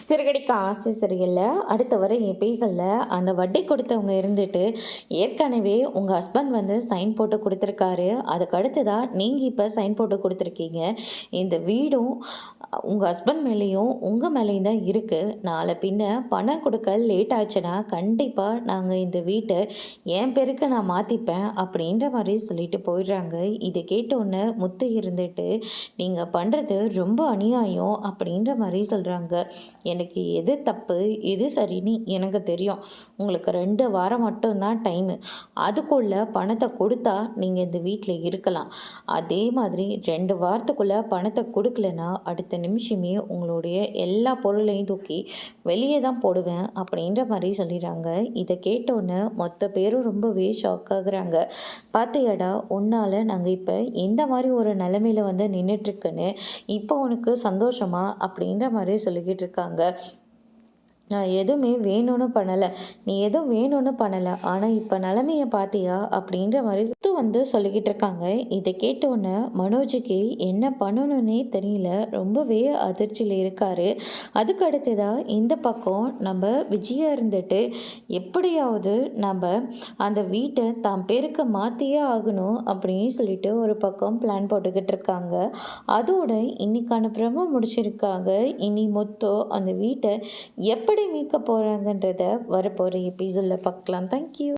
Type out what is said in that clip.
சிறுகடிக்க ஆசை சரியில்லை. அடுத்த வர எபிசோட்ல அந்த வட்டி கொடுத்தவங்க இருந்துட்டு, ஏற்கனவே உங்க ஹஸ்பண்ட் வந்து சைன் போட்டு குடுத்துருக்காரு. அதுக்கு அடுத்ததா நீங்க இப்ப சைன் போட்டு குடுத்துருக்கீங்க. இந்த வீடும் உங்க ஹஸ்பண்ட் மேலேயும், உங்க மேலேயும் தான் இருக்கு. நாளை பின்ன பணம் குடுக்க லேட் ஆச்சுன்னா, கண்டிப்பா நாங்க இந்த வீட்ட என் பேருக்கு நான் மாத்திப்பேன். அப்படின்ற மாரி சொல்லிட்டு போயிடுறாங்க. இத கேட்டோனே முத்து இருந்துட்டு, நீங்க பண்றது ரொம்ப அநியாயம் அப்படின்ற மாரி சொல்றாங்க. எனக்கு எது தப்பு, எது சரின்னு எனக்கு தெரியும். உங்களுக்கு 2 வாரம் மட்டும் தான் டைமு. அதுக்குள்ள பணத்த குடுத்தா, நீங்க இந்த வீட்ல இருக்கலாம். அதே மாதிரி 2 வாரத்துக்குள்ள பணத்த குடுக்கலன்னா, அடுத்த நிமிஷமே உங்களுடைய எல்லா பொருளையும் தூக்கி வெளிய தான் போடுவேன். அப்படின்ற மாரி சொல்லிடுறாங்க. இத கேட்டோனே மொத்த பேரும் ரொம்பவே ஷாக் ஆகுறாங்க. "பாத்தியாடா, உன்னால நாங்க இப்ப எந்த மாரி ஒரு நிலைமையில வந்து நின்னுட்டுருக்குன்னு, இப்போ உனக்கு சந்தோஷமா?" அப்படின்ற மாரி சொல்லிக்கிட்டு இருக்காங்க. நான் எதுவுமே வேணும்னு பண்ணல. நீ எதுவும் வேணும்னு பண்ணல. ஆனா, இப்ப நிலைமைய பார்த்தியா? அப்படின்ற மாரி சுத்து வந்து சொல்லிக்கிட்டு இருக்காங்க. இத கேட்டோனே மனோஜுக்கு என்ன பண்ணணும்னே தெரியல. ரொம்பவே அதிர்ச்சியில இருக்காரு. அதுக்கு அடுத்ததா இந்த பக்கம் நம்ம விஜயா இருந்துட்டு, எப்படியாவது நம்ப அந்த வீட்ட தான் பேருக்கு மாத்தியே ஆகணும் அப்படின்னு சொல்லிட்டு ஒரு பக்கம் பிளான் போட்டுக்கிட்டு இருக்காங்க. அதோட இன்னைக்கான ப்ரோமோ முடிச்சிருக்காங்க. இனி மொத்தம் அந்த வீட்ட எப்படி மீட்க போறாங்கன்றத வரப்போற எபிசோட்ல பார்க்கலாம். Thank you.